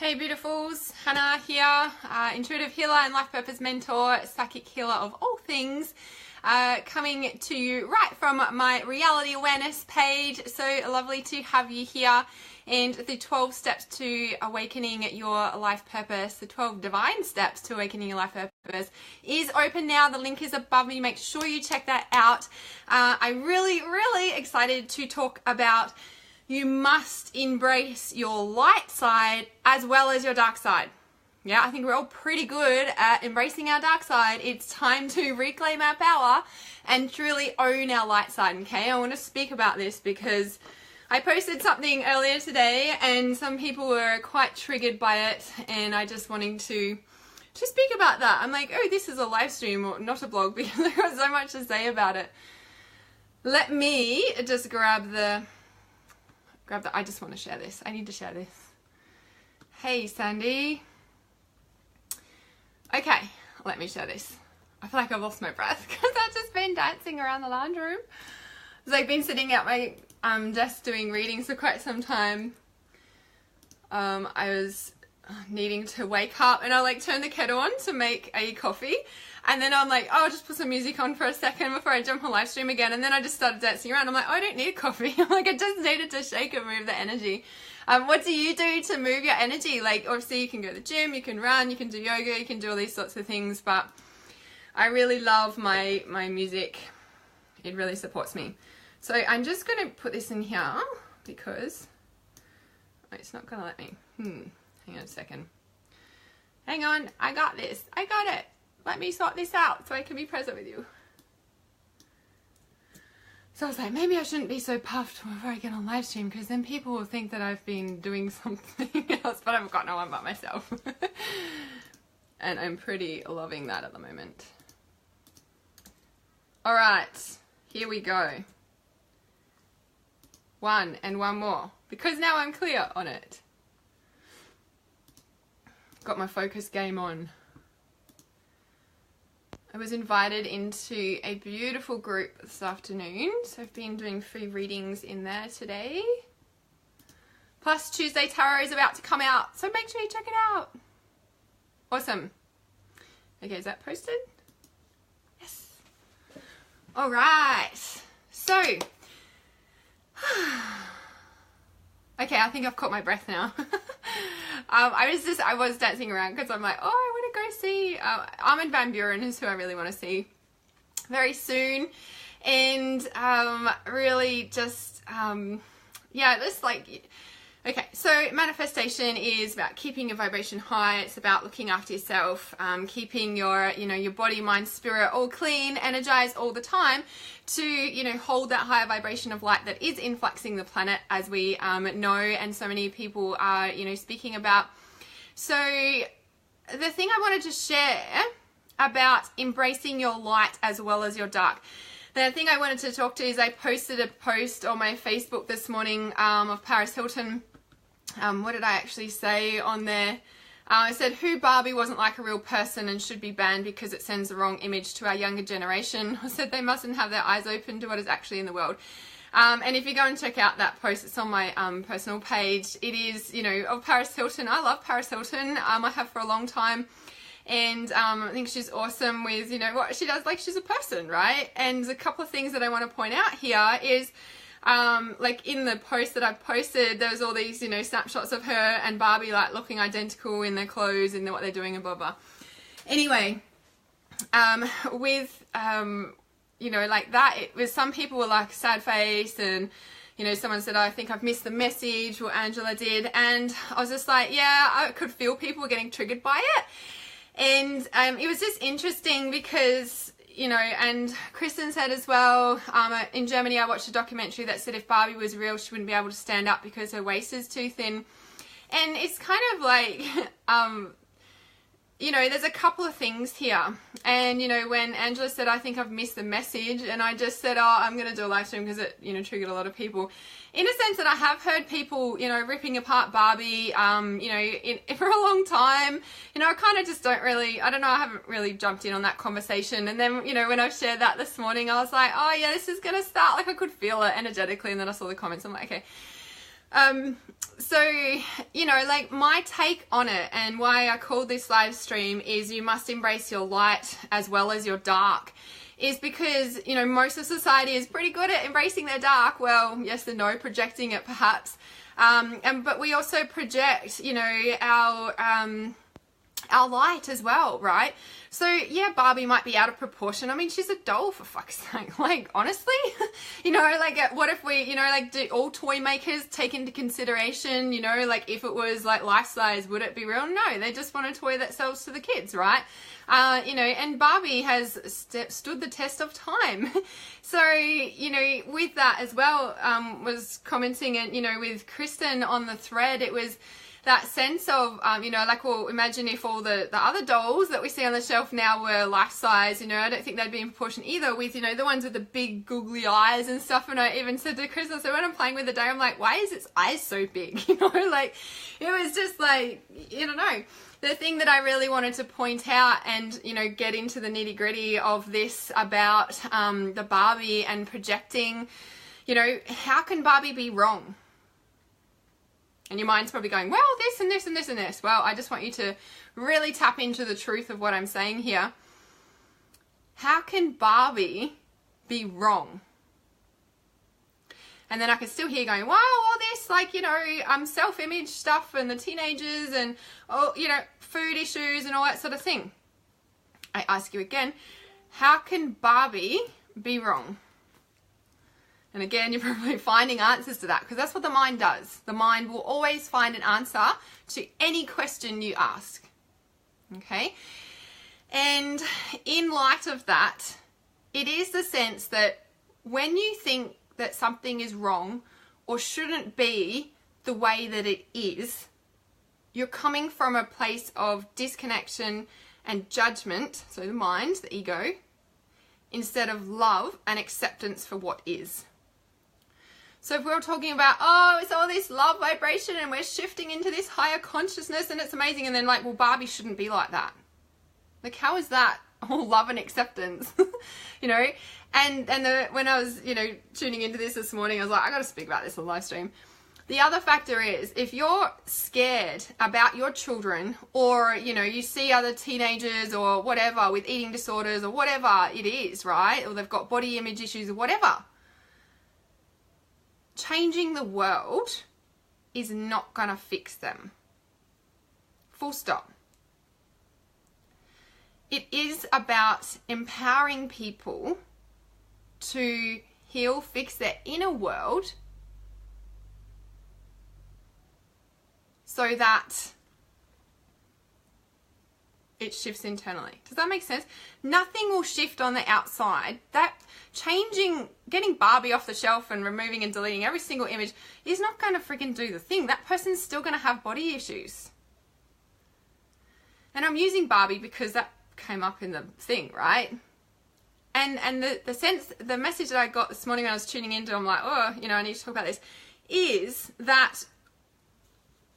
Hey beautifuls, Hannah here, intuitive healer and life purpose mentor, psychic healer of all things, coming to you right from my reality awareness page. So lovely to have you here. And the 12 steps to awakening your life purpose, the 12 divine steps to awakening your life purpose is open now. The link is above me. Make sure you check that out. I'm really excited to talk about you must embrace your light side as well as your dark side. Yeah, I think we're all pretty good at embracing our dark side. It's time to reclaim our power and truly own our light side, okay? I want to speak about this because I posted something earlier today and some people were quite triggered by it, and I just wanting to speak about that. I'm like, oh, this is a live stream or not a blog because there was so much to say about it. Let me just grab the I just want to share this. I need to share this. Hey, Sandy. Okay, let me share this. I feel like I've lost my breath because I've just been dancing around the lounge room. So I've been sitting at my desk doing readings for quite some time. I was needing to wake up and I like turned the kettle on to make a coffee, and then I'm like, oh, I'll just put some music on for a second before I jump on live stream again, and then I just started dancing around. I'm like, oh, I don't need coffee. I'm like, I just needed to shake and move the energy. What do you do to move your energy? Like, obviously you can go to the gym, you can run, you can do yoga, you can do all these sorts of things, but I really love my music. It really supports me. So I'm just going to put this in here because it's not going to let me. Hang on a second. Hang on. I got this. I got it. Let me sort this out so I can be present with you. So I was like, maybe I shouldn't be so puffed before I get on live stream because then people will think that I've been doing something else, but I've got no one but myself. And I'm pretty loving that at the moment. All right. Here we go. One and one more because now I'm clear on it. Got my focus game on. I was invited into a beautiful group this afternoon, so I've been doing free readings in there today. Plus Tuesday Tarot is about to come out, so make sure you check it out. Awesome. Okay, is that posted? Yes. All right. So, okay, I think I've caught my breath now. I was dancing around because I'm like, oh, I want to go see Armin van Buuren is who I really want to see very soon, and really just yeah, this like, okay, so manifestation is about keeping your vibration high. It's about looking after yourself, keeping your your body, mind, spirit all clean, energized all the time to hold that higher vibration of light that is influxing the planet, as we know, and so many people are speaking about. So the thing I wanted to share about embracing your light as well as your dark, the thing I wanted to talk to is I posted a post on my Facebook this morning of Paris Hilton. What did I actually say on there? I said, who Barbie wasn't like a real person and should be banned because it sends the wrong image to our younger generation. I said they mustn't have their eyes open to what is actually in the world. And if you go and check out that post, it's on my personal page. It is, of Paris Hilton. I love Paris Hilton. I have for a long time. And I think she's awesome with, what she does. Like, she's a person, right? And a couple of things that I want to point out here is, like in the post that I posted, there's all these, snapshots of her and Barbie like looking identical in their clothes and what they're doing and blah, blah. Anyway, with, like that, it was, some people were like sad face, and, someone said, oh, I think I've missed the message, or Angela did. And I was just like, yeah, I could feel people were getting triggered by it. And, it was just interesting because, and Kristen said as well, in Germany I watched a documentary that said if Barbie was real, she wouldn't be able to stand up because her waist is too thin. And it's kind of like, there's a couple of things here. And, when Angela said, I think I've missed the message, and I just said, oh, I'm going to do a live stream because it, triggered a lot of people. In a sense that I have heard people, ripping apart Barbie, for a long time. I kind of just don't really, I don't know, I haven't really jumped in on that conversation. And then, when I shared that this morning, I was like, oh yeah, this is going to start, like I could feel it energetically. And then I saw the comments. I'm like, okay. So, you know, like my take on it and why I called this live stream is you must embrace your light as well as your dark, is because, you know, most of society is pretty good at embracing their dark. Well, yes and no, projecting it perhaps. But we also project, you know, our light as well, right? So yeah, Barbie might be out of proportion. I mean, she's a doll, for fuck's sake. Like, honestly, you know, like what if we, you know, like do all toy makers take into consideration, you know, like if it was like life size, would it be real? No, they just want a toy that sells to the kids, right? You know, and Barbie has stood the test of time. So, you know, with that as well, was commenting and, you know, with Kristen on the thread, it was that sense of, you know, like, well, imagine if all the other dolls that we see on the shelf now were life size, you know, I don't think they'd be in proportion either with, you know, the ones with the big googly eyes and stuff. And I even said to Chris, I said, when I'm playing with the day, I'm like, why is its eyes so big? You know, like, it was just like, you don't know. The thing that I really wanted to point out and, you know, get into the nitty gritty of this about the Barbie and projecting, you know, how can Barbie be wrong? And your mind's probably going, well, this and this and this and this. Well, I just want you to really tap into the truth of what I'm saying here. How can Barbie be wrong? And then I can still hear going, wow, all this, like, you know, self-image stuff and the teenagers and, oh, you know, food issues and all that sort of thing. I ask you again, how can Barbie be wrong? And again, you're probably finding answers to that because that's what the mind does. The mind will always find an answer to any question you ask. Okay? And in light of that, it is the sense that when you think that something is wrong or shouldn't be the way that it is, you're coming from a place of disconnection and judgment, so the mind, the ego, instead of love and acceptance for what is. So if we're talking about, oh, it's all this love vibration and we're shifting into this higher consciousness and it's amazing, and then like, well, Barbie shouldn't be like that. Like, how is that all love and acceptance? You know? And when I was, you know, tuning into this morning, I was like, I got to speak about this on live stream. The other factor is, if you're scared about your children, or, you know, you see other teenagers or whatever with eating disorders or whatever it is, right? Or they've got body image issues or whatever. Changing the world is not going to fix them. Full stop. It is about empowering people to heal, fix their inner world so that it shifts internally. Does that make sense? Nothing will shift on the outside. That changing, getting Barbie off the shelf and removing and deleting every single image is not going to freaking do the thing. That person's still going to have body issues. And I'm using Barbie because that came up in the thing, right? And the sense, the message that I got this morning when I was tuning into, I'm like, oh, you know, I need to talk about this, is that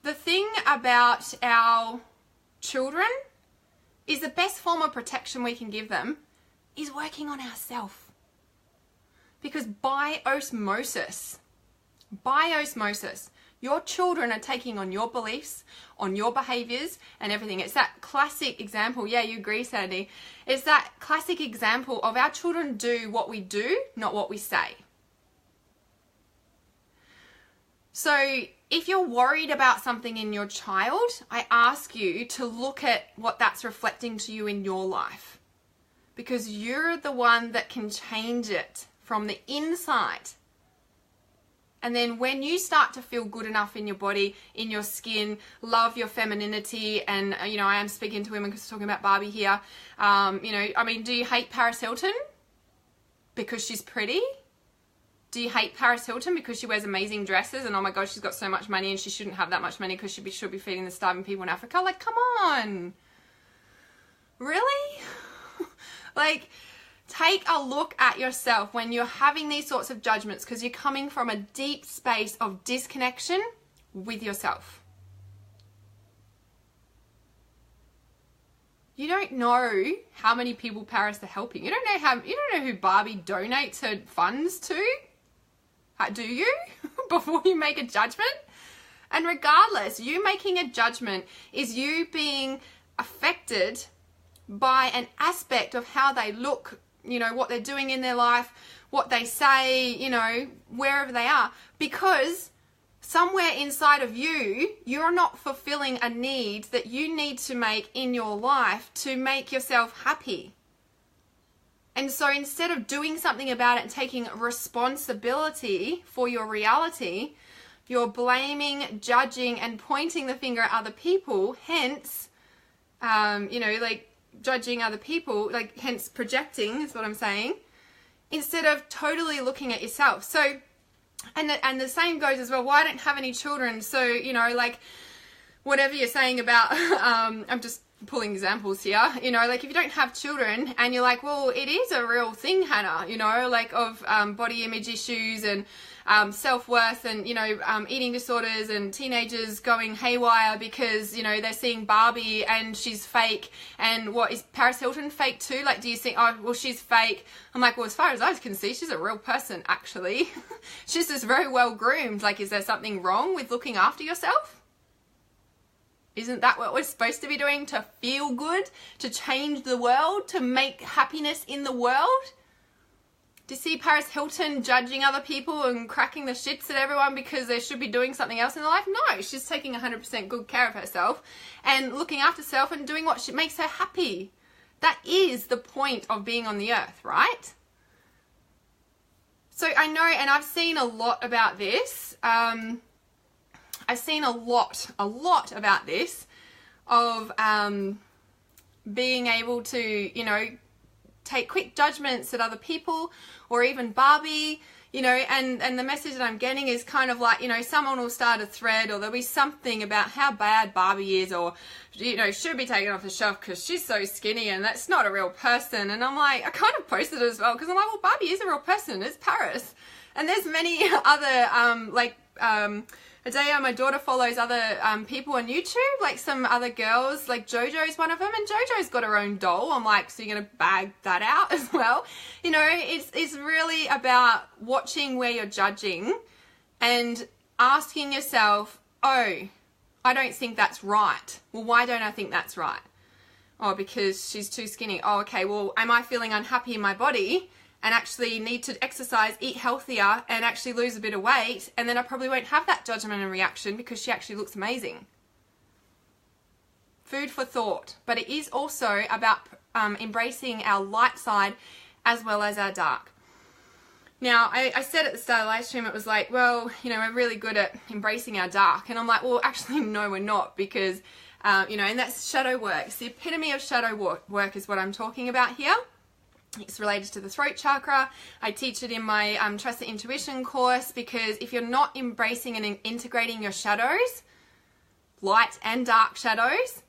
the thing about our children is the best form of protection we can give them is working on ourselves. Because by osmosis, your children are taking on your beliefs, on your behaviors and everything. It's that classic example. Yeah, you agree, Sandy. It's that classic example of our children do what we do, not what we say. So if you're worried about something in your child, I ask you to look at what that's reflecting to you in your life. Because you're the one that can change it from the inside. And then when you start to feel good enough in your body, in your skin, love your femininity, and, you know, I am speaking to women because we're talking about Barbie here. You know, I mean, do you hate Paris Hilton because she's pretty? Do you hate Paris Hilton because she wears amazing dresses and, oh my God, she's got so much money and she shouldn't have that much money because she should be feeding the starving people in Africa? Like, come on. Really? Like, take a look at yourself when you're having these sorts of judgments, because you're coming from a deep space of disconnection with yourself. You don't know how many people Paris are helping. You don't know who Barbie donates her funds to. Do you? Before you make a judgment? And regardless, you making a judgment is you being affected by an aspect of how they look, you know, what they're doing in their life, what they say, you know, wherever they are, because somewhere inside of you, you're not fulfilling a need that you need to make in your life to make yourself happy. And so instead of doing something about it and taking responsibility for your reality, you're blaming, judging, and pointing the finger at other people, hence, you know, like judging other people, like hence projecting is what I'm saying, instead of totally looking at yourself. So, and the same goes as well, well, I don't have any children, so, you know, like, whatever you're saying about, I'm just pulling examples here, you know, like if you don't have children and you're like, well, it is a real thing, Hannah, you know, like of body image issues and self-worth and, you know, eating disorders and teenagers going haywire because, you know, they're seeing Barbie and she's fake. And what, is Paris Hilton fake too? Like, do you think, oh, well, she's fake? I'm like, well, as far as I can see, she's a real person, actually. She's just very well groomed. Like, is there something wrong with looking after yourself? Isn't that what we're supposed to be doing? To feel good, to change the world, to make happiness in the world? Do you see Paris Hilton judging other people and cracking the shits at everyone because they should be doing something else in their life? No, she's taking 100% good care of herself and looking after herself and doing what makes her happy. That is the point of being on the earth, right? So I know, and I've seen a lot about this. I've seen a lot about this of being able to, you know, take quick judgments at other people or even Barbie, you know, and the message that I'm getting is kind of like, you know, someone will start a thread or there'll be something about how bad Barbie is or, you know, should be taken off the shelf because she's so skinny and that's not a real person. And I'm like, I kind of posted it as well because I'm like, well, Barbie is a real person. It's Paris. And there's many other, Adea, my daughter, follows other people on YouTube, like some other girls, like JoJo's one of them, and JoJo's got her own doll. I'm like, so you're going to bag that out as well? You know, it's really about watching where you're judging and asking yourself, oh, I don't think that's right. Well, why don't I think that's right? Oh, because she's too skinny. Oh, okay, well, am I feeling unhappy in my body and actually need to exercise, eat healthier, and actually lose a bit of weight, and then I probably won't have that judgment and reaction because she actually looks amazing. Food for thought. But it is also about embracing our light side as well as our dark. Now, I said at the start of the live stream, it was like, well, you know, we're really good at embracing our dark. And I'm like, well, actually, no, we're not, because, you know, and that's shadow work. It's the epitome of shadow work is what I'm talking about here. It's related to the throat chakra. I teach it in my Trust the Intuition course, because if you're not embracing and integrating your shadows, light and dark shadows,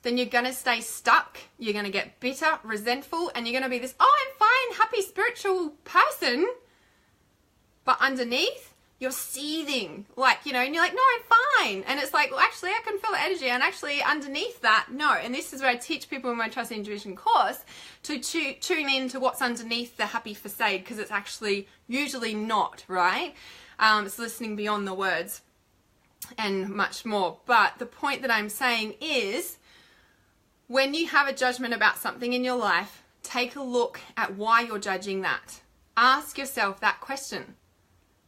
then you're going to stay stuck. You're going to get bitter, resentful, and you're going to be this, oh, I'm fine, happy, spiritual person. But underneath, you're seething, like, you know, and you're like, no, I'm fine. And it's like, well, actually, I can feel the energy. And actually, underneath that, no. And this is where I teach people in my Trust and Intuition course to tune in to what's underneath the happy facade, because it's actually usually not, right? It's listening beyond the words and much more. But the point that I'm saying is, when you have a judgment about something in your life, take a look at why you're judging that. Ask yourself that question.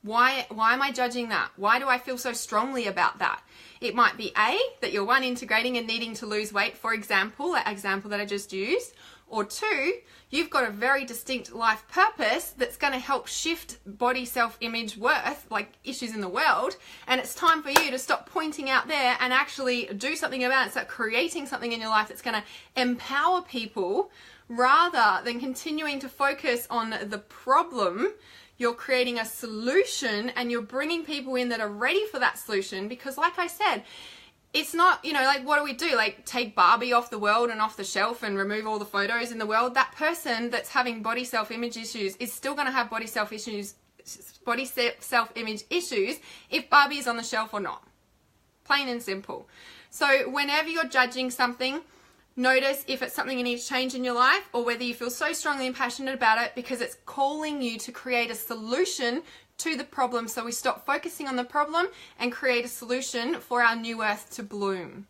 Why am I judging that? Why do I feel so strongly about that? It might be A, that you're one, integrating and needing to lose weight, for example, that example that I just used. Or two, you've got a very distinct life purpose that's going to help shift body self-image worth, like issues in the world. And it's time for you to stop pointing out there and actually do something about it. Start creating something in your life that's going to empower people rather than continuing to focus on the problem. You're creating a solution and you're bringing people in that are ready for that solution, because like I said, it's not, you know, like, what do we do? Like, take Barbie off the world and off the shelf and remove all the photos in the world? That person that's having body self-image issues is still going to have body self-image issues if Barbie is on the shelf or not. Plain and simple. So whenever you're judging something, Notice if it's something you need to change in your life, or whether you feel so strongly and passionate about it because it's calling you to create a solution to the problem. So we stop focusing on the problem and create a solution for our new earth to bloom.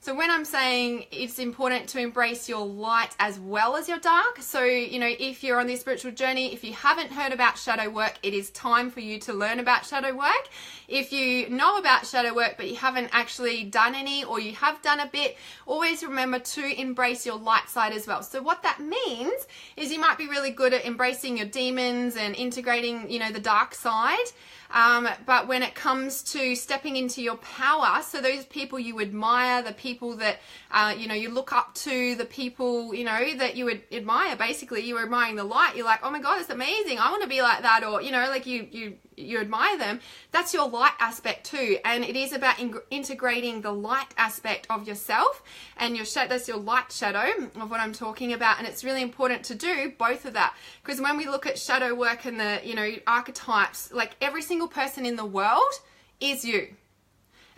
So when I'm saying it's important to embrace your light as well as your dark, so, you know, if you're on this spiritual journey, if you haven't heard about shadow work, it is time for you to learn about shadow work. If you know about shadow work, but you haven't actually done any, or you have done a bit, always remember to embrace your light side as well. So what that means is you might be really good at embracing your demons and integrating, you know, the dark side. But when it comes to stepping into your power, so those people you admire, the people that, you know, you look up to, the people, you know, that you would admire, basically, you're admiring the light. You're like, oh my God, it's amazing. I want to be like that. Or, you know, like you admire them. That's your light aspect too. And it is about integrating the light aspect of yourself and your shadow. That's your light shadow of what I'm talking about. And it's really important to do both of that. Because when we look at shadow work and the, you know, archetypes, like every single person in the world is you.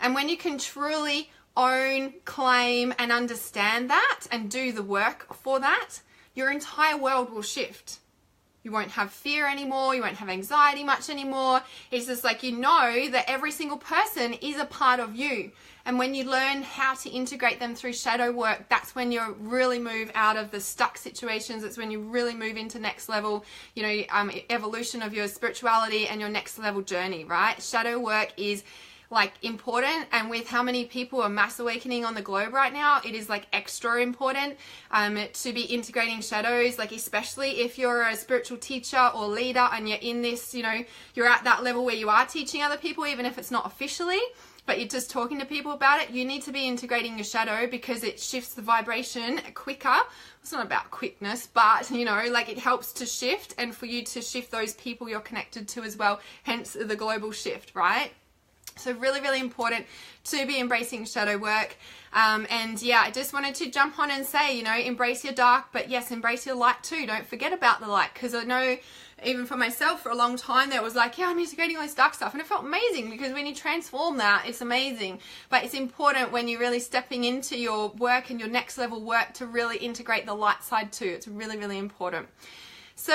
And when you can truly own, claim, and understand that and do the work for that, your entire world will shift. You won't have fear anymore. You won't have anxiety much anymore. It's just like, you know that every single person is a part of you. And when you learn how to integrate them through shadow work, that's when you really move out of the stuck situations. It's when you really move into next level, you know, evolution of your spirituality and your next level journey, right? Shadow work is like important, and with how many people are mass awakening on the globe right now, it is like extra important to be integrating shadows, like especially if you're a spiritual teacher or leader and you're in this, you know, you're at that level where you are teaching other people, even if it's not officially, but you're just talking to people about it. You need to be integrating your shadow because it shifts the vibration quicker. It's not about quickness, but, you know, like it helps to shift and for you to shift those people you're connected to as well, hence the global shift, right? So really, really important to be embracing shadow work. And yeah, I just wanted to jump on and say, you know, embrace your dark, but yes, embrace your light too. Don't forget about the light, because I know even for myself for a long time there was like, yeah, I'm integrating all this dark stuff, and it felt amazing because when you transform that, it's amazing. But it's important when you're really stepping into your work and your next level work to really integrate the light side too. It's really, really important. So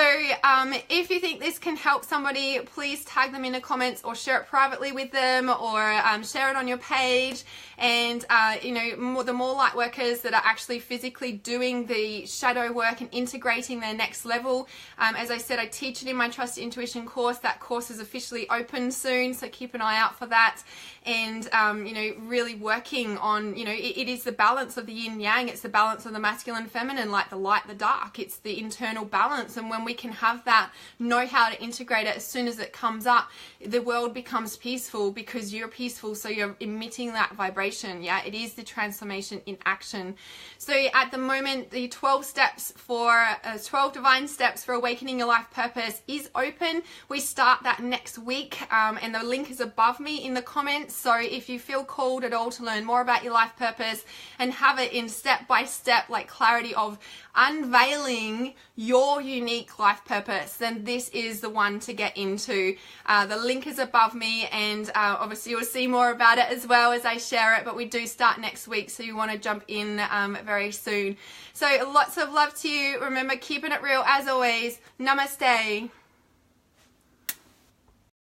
if you think this can help somebody, please tag them in the comments or share it privately with them, or share it on your page. And you know, the more light workers that are actually physically doing the shadow work and integrating their next level. As I said, I teach it in my Trust Your Intuition course. That course is officially open soon, so keep an eye out for that. And you know, really working on, you know, it is the balance of the yin yang. It's the balance of the masculine feminine, like the light, the dark. It's the internal balance. And when we can have that, know how to integrate it as soon as it comes up, the world becomes peaceful because you're peaceful, so you're emitting that vibration. Yeah, it is the transformation in action. So at the moment, the 12 steps for 12 divine steps for awakening your life purpose is open. We start that next week, and the link is above me in the comments. So if you feel called at all to learn more about your life purpose and have it in step-by-step, like clarity of unveiling your unique life purpose, then this is the one to get into. The link is above me, and obviously you'll see more about it as well as I share it, but we do start next week, so you want to jump in very soon. So lots of love to you. Remember, keeping it real as always. Namaste.